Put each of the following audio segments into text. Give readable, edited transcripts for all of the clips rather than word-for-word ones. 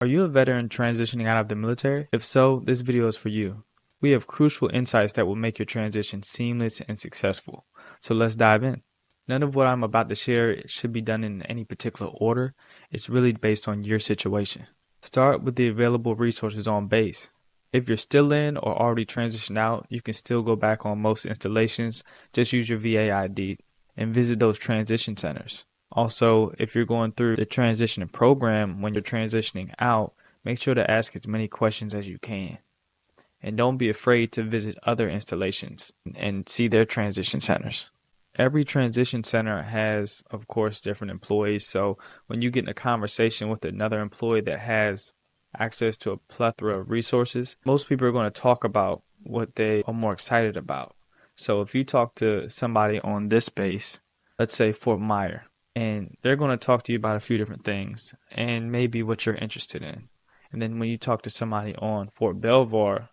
Are you a veteran transitioning out of the military? If so, this video is for you. We have crucial insights that will make your transition seamless and successful. So let's dive in. None of what I'm about to share should be done in any particular order. It's really based on your situation. Start with the available resources on base. If you're still in or already transitioned out, you can still go back on most installations. Just use your VA ID and visit those transition centers. Also, if you're going through the transitioning program when you're transitioning out, make sure to ask as many questions as you can. And don't be afraid to visit other installations and see their transition centers. Every transition center has, of course, different employees. So when you get in a conversation with another employee that has access to a plethora of resources, most people are going to talk about what they are more excited about. So if you talk to somebody on this base, let's say Fort Myer, and they're going to talk to you about a few different things and maybe what you're interested in. And then when you talk to somebody on Fort Belvoir,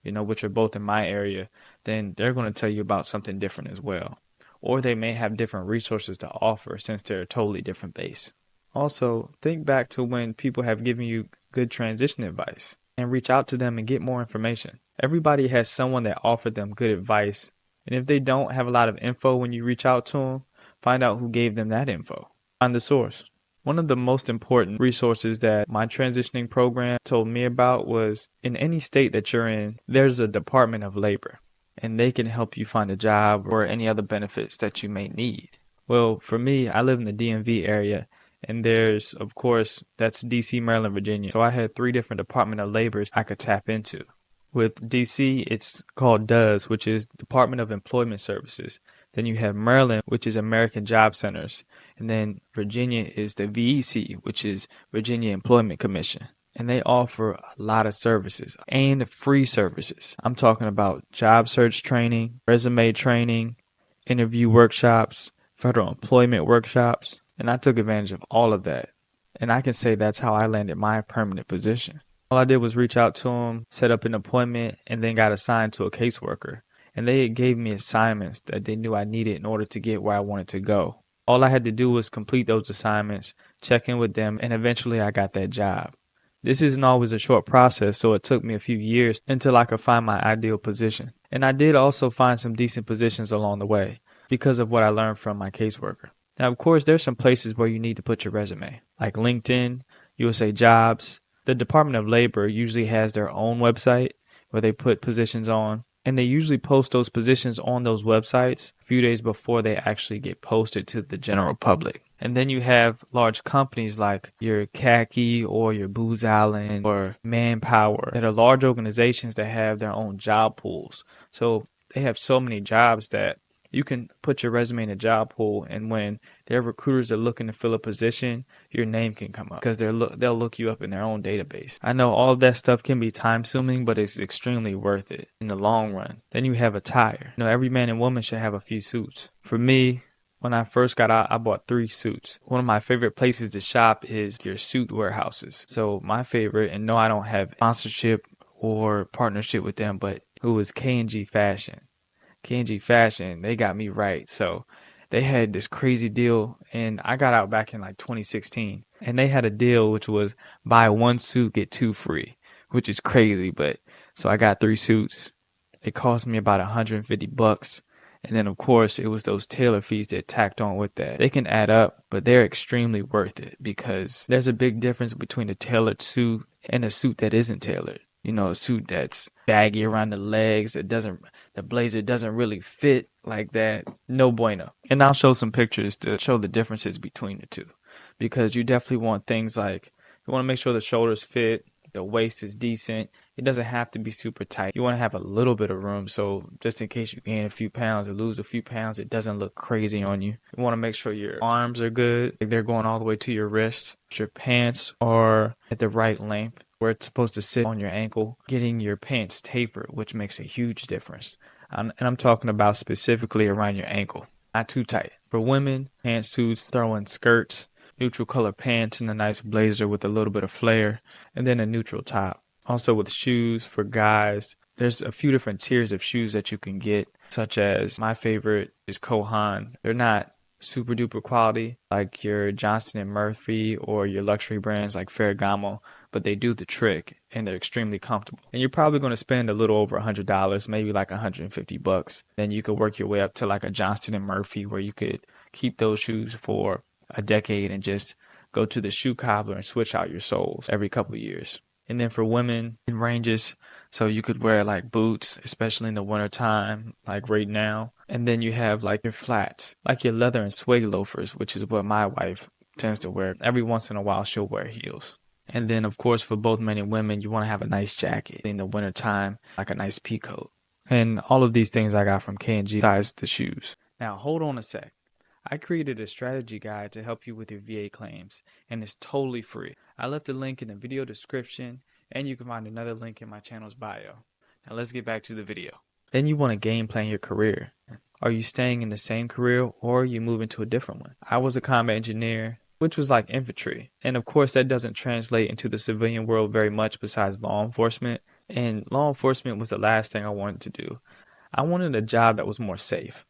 which are both in my area, then they're going to tell you about something different as well. Or they may have different resources to offer since they're a totally different base. Also, think back to when people have given you good transition advice and reach out to them and get more information. Everybody has someone that offered them good advice. And if they don't have a lot of info when you reach out to them, find out who gave them that info. Find the source. One of the most important resources that my transitioning program told me about was in any state that you're in, there's a Department of Labor, and they can help you find a job or any other benefits that you may need. Well, for me, I live in the DMV area, and there's, of course, that's DC, Maryland, Virginia. So I had 3 different Department of Labors I could tap into. With DC, it's called DOES, which is Department of Employment Services. Then you have Maryland, which is American Job Centers. And then Virginia is the VEC, which is Virginia Employment Commission. And they offer a lot of services and free services. I'm talking about job search training, resume training, interview workshops, federal employment workshops. And I took advantage of all of that. And I can say that's how I landed my permanent position. All I did was reach out to them, set up an appointment, and then got assigned to a caseworker. And they gave me assignments that they knew I needed in order to get where I wanted to go. All I had to do was complete those assignments, check in with them, and eventually I got that job. This isn't always a short process, so it took me a few years until I could find my ideal position. And I did also find some decent positions along the way because of what I learned from my caseworker. Now, of course, there's some places where you need to put your resume, like LinkedIn, USA Jobs. The Department of Labor usually has their own website where they put positions on, and they usually post those positions on those websites a few days before they actually get posted to the general public. And then you have large companies like your Khaki or your Booz Allen or Manpower that are large organizations that have their own job pools. So they have so many jobs that you can put your resume in a job pool, and when their recruiters are looking to fill a position, your name can come up because they'll look you up in their own database. I know all of that stuff can be time-consuming, but it's extremely worth it in the long run. Then you have attire. Every man and woman should have a few suits. For me, when I first got out, I bought 3 suits. One of my favorite places to shop is your suit warehouses. So my favorite, and no, I don't have sponsorship or partnership with them, but it was K&G Fashion. K&G Fashion, they got me right. So they had this crazy deal, and I got out back in like 2016, and they had a deal which was buy 1 suit, get 2 free, which is crazy. But so I got 3 suits. It cost me about $150. And then, of course, it was those tailor fees that tacked on with that. They can add up, but they're extremely worth it because there's a big difference between a tailored suit and a suit that isn't tailored. A suit that's baggy around the legs, the blazer doesn't really fit like that. No bueno. And I'll show some pictures to show the differences between the two, because you definitely want things like, you want to make sure the shoulders fit, the waist is decent. It doesn't have to be super tight. You want to have a little bit of room, so just in case you gain a few pounds or lose a few pounds, it doesn't look crazy on you. You want to make sure your arms are good, like they're going all the way to your wrists. Your pants are at the right length where it's supposed to sit on your ankle. Getting your pants tapered, which makes a huge difference. And I'm talking about specifically around your ankle, not too tight. For women, pantsuits, throw in skirts, neutral color pants, and a nice blazer with a little bit of flare, and then a neutral top. Also with shoes for guys, there's a few different tiers of shoes that you can get, such as my favorite is Kohan. They're not super duper quality like your Johnston & Murphy or your luxury brands like Ferragamo, but they do the trick and they're extremely comfortable. And you're probably going to spend a little over $100, maybe like $150. Then you could work your way up to like a Johnston and Murphy where you could keep those shoes for a decade and just go to the shoe cobbler and switch out your soles every couple of years. And then for women, it ranges. So you could wear like boots, especially in the winter time, like right now. And then you have like your flats, like your leather and suede loafers, which is what my wife tends to wear. Every once in a while, she'll wear heels. And then, of course, for both men and women, you want to have a nice jacket in the winter time, like a nice pea coat. And all of these things I got from K&G besides the shoes. Now, hold on a sec. I created a strategy guide to help you with your VA claims, and it's totally free. I left a link in the video description, and you can find another link in my channel's bio. Now let's get back to the video. Then you want to game plan your career. Are you staying in the same career or are you moving to a different one? I was a combat engineer, which was like infantry. And of course that doesn't translate into the civilian world very much besides law enforcement. And law enforcement was the last thing I wanted to do. I wanted a job that was more safe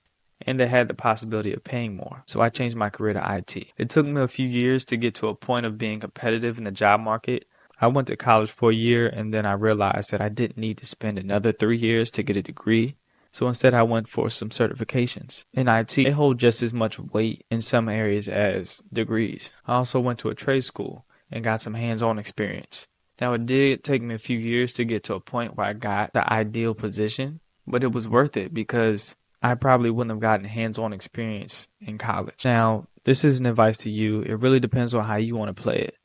and that had the possibility of paying more. So I changed my career to IT. It took me a few years to get to a point of being competitive in the job market. I went to college for a year and then I realized that I didn't need to spend another 3 years to get a degree. So instead I went for some certifications. In IT, they hold just as much weight in some areas as degrees. I also went to a trade school and got some hands-on experience. Now it did take me a few years to get to a point where I got the ideal position, but it was worth it because I probably wouldn't have gotten hands-on experience in college. Now, this isn't advice to you. It really depends on how you want to play it.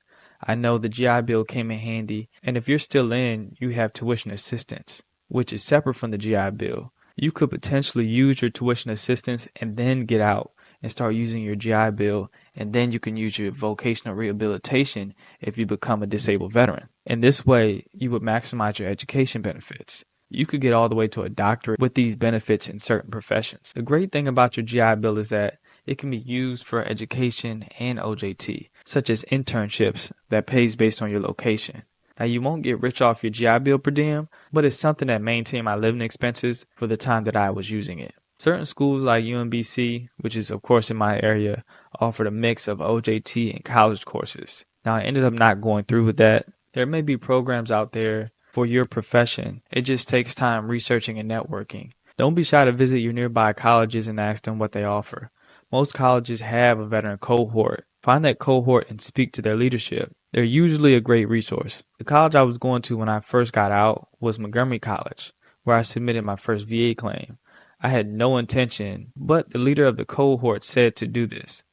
I know the GI Bill came in handy, and if you're still in, you have tuition assistance, which is separate from the GI Bill. You could potentially use your tuition assistance and then get out and start using your GI Bill, and then you can use your vocational rehabilitation if you become a disabled veteran. And this way, you would maximize your education benefits. You could get all the way to a doctorate with these benefits in certain professions. The great thing about your GI Bill is that it can be used for education and OJT, such as internships that pays based on your location. Now, you won't get rich off your GI Bill per diem, but it's something that maintained my living expenses for the time that I was using it. Certain schools like UMBC, which is of course in my area, offered a mix of OJT and college courses. Now, I ended up not going through with that. There may be programs out there for your profession. It just takes time researching and networking. Don't be shy to visit your nearby colleges and ask them what they offer. Most colleges have a veteran cohort. Find that cohort and speak to their leadership. They're usually a great resource. The college I was going to when I first got out was Montgomery College, where I submitted my first VA claim. I had no intention, but the leader of the cohort said to do this.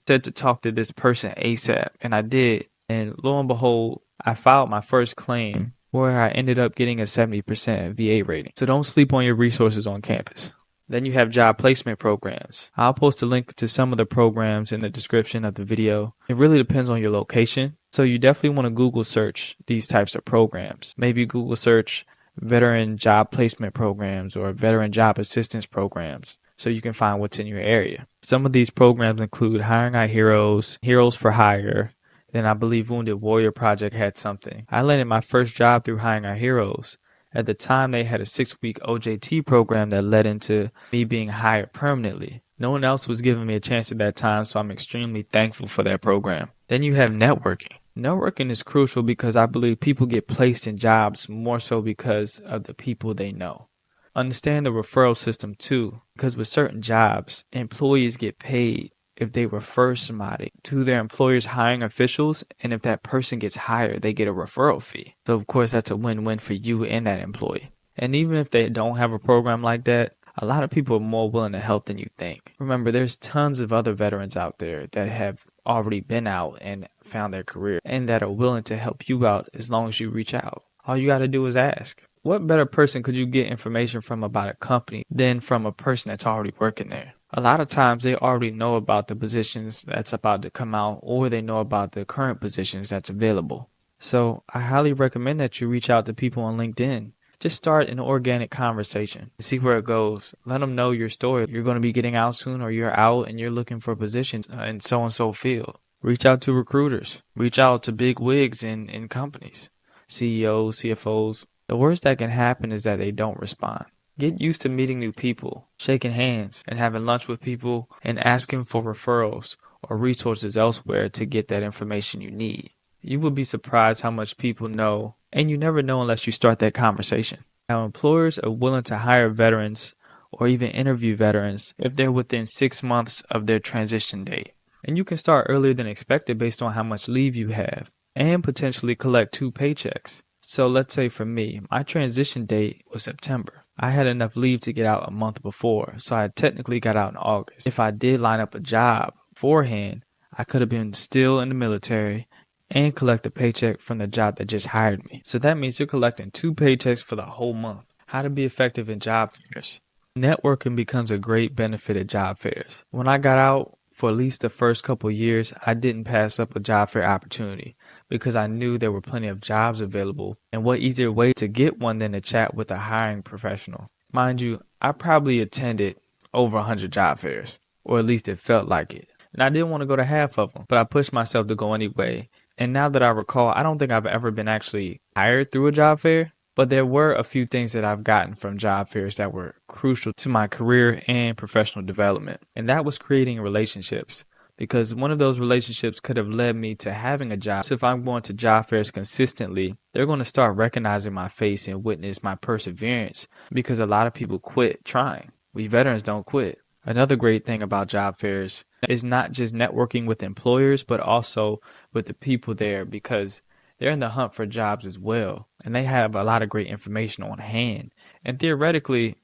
Said to talk to this person ASAP, and I did. And lo and behold, I filed my first claim where I ended up getting a 70% VA rating. So don't sleep on your resources on campus. Then you have job placement programs. I'll post a link to some of the programs in the description of the video. It really depends on your location. So you definitely want to Google search these types of programs. Maybe Google search veteran job placement programs or veteran job assistance programs so you can find what's in your area. Some of these programs include Hiring Our Heroes, Heroes for Hire. Then I believe Wounded Warrior Project had something. I landed my first job through Hiring Our Heroes. At the time, they had a 6-week OJT program that led into me being hired permanently. No one else was giving me a chance at that time, so I'm extremely thankful for that program. Then you have networking. Networking is crucial because I believe people get placed in jobs more so because of the people they know. Understand the referral system too, because with certain jobs, employees get paid if they refer somebody to their employer's hiring officials, and if that person gets hired, they get a referral fee. So of course that's a win-win for you and that employee. And even if they don't have a program like that, a lot of people are more willing to help than you think. Remember, there's tons of other veterans out there that have already been out and found their career and that are willing to help you out as long as you reach out. All you got to do is ask. What better person could you get information from about a company than from a person that's already working there? A lot of times they already know about the positions that's about to come out, or they know about the current positions that's available. So I highly recommend that you reach out to people on LinkedIn. Just start an organic conversation. See where it goes. Let them know your story. You're going to be getting out soon, or you're out and you're looking for positions in so-and-so field. Reach out to recruiters. Reach out to big wigs in companies, CEOs, CFOs. The worst that can happen is that they don't respond. Get used to meeting new people, shaking hands, and having lunch with people, and asking for referrals or resources elsewhere to get that information you need. You will be surprised how much people know, and you never know unless you start that conversation. Now, employers are willing to hire veterans or even interview veterans if they're within 6 months of their transition date. And you can start earlier than expected based on how much leave you have and potentially collect 2 paychecks. So let's say for me, my transition date was September. I had enough leave to get out a month before, so I technically got out in August. If I did line up a job beforehand, I could have been still in the military and collect a paycheck from the job that just hired me. So that means you're collecting 2 paychecks for the whole month. How to be effective in job fairs. Networking becomes a great benefit at job fairs. When I got out, for at least the first couple years, I didn't pass up a job fair opportunity because I knew there were plenty of jobs available, and what easier way to get one than to chat with a hiring professional. Mind you, I probably attended over 100 job fairs, or at least it felt like it. And I didn't want to go to half of them, but I pushed myself to go anyway. And now that I recall, I don't think I've ever been actually hired through a job fair, but there were a few things that I've gotten from job fairs that were crucial to my career and professional development. And that was creating relationships, because one of those relationships could have led me to having a job. So if I'm going to job fairs consistently, they're going to start recognizing my face and witness my perseverance, because a lot of people quit trying. We veterans don't quit. Another great thing about job fairs is not just networking with employers, but also with the people there, because they're in the hunt for jobs as well. And they have a lot of great information on hand. And theoretically,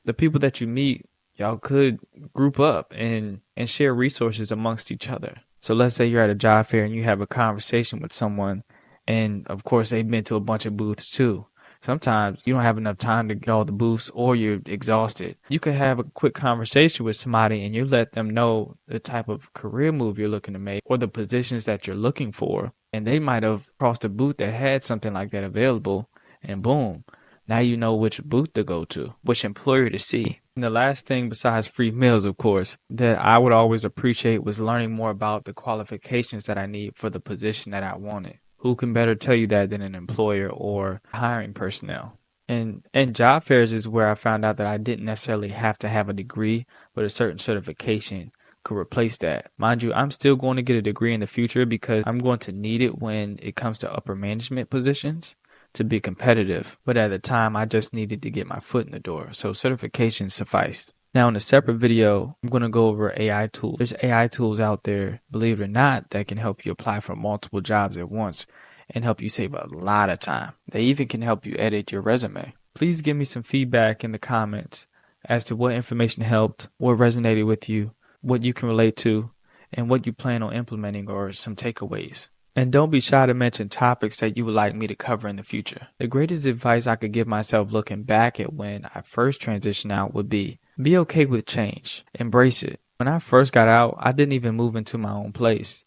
the people that you meet, y'all could group up and share resources amongst each other. So let's say you're at a job fair and you have a conversation with someone, and of course they've been to a bunch of booths too. Sometimes you don't have enough time to get all the booths, or you're exhausted. You could have a quick conversation with somebody and you let them know the type of career move you're looking to make or the positions that you're looking for. And they might have crossed a booth that had something like that available, and boom, now you know which booth to go to, which employer to see. And the last thing besides free meals, of course, that I would always appreciate was learning more about the qualifications that I need for the position that I wanted. Who can better tell you that than an employer or hiring personnel? And job fairs is where I found out that I didn't necessarily have to have a degree, but a certain certification could replace that. Mind you, I'm still going to get a degree in the future because I'm going to need it when it comes to upper management positions to be competitive. But at the time, I just needed to get my foot in the door, so certification sufficed. Now, in a separate video, I'm going to go over AI tools. There's AI tools out there, believe it or not, that can help you apply for multiple jobs at once and help you save a lot of time. They even can help you edit your resume. Please give me some feedback in the comments as to what information helped, what resonated with you, what you can relate to, and what you plan on implementing, or some takeaways. And don't be shy to mention topics that you would like me to cover in the future. The greatest advice I could give myself looking back at when I first transitioned out would be okay with change. Embrace it. When I first got out, I didn't even move into my own place.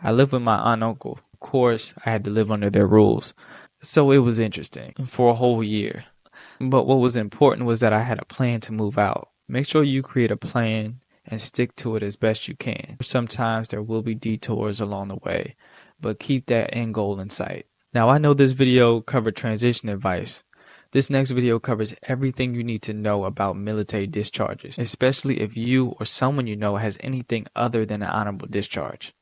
I lived with my aunt and uncle. Of course, I had to live under their rules. So it was interesting for a whole year. But what was important was that I had a plan to move out. Make sure you create a plan and stick to it as best you can. Sometimes there will be detours along the way, but keep that end goal in sight. Now, I know this video covered transition advice. This next video covers everything you need to know about military discharges, especially if you or someone you know has anything other than an honorable discharge.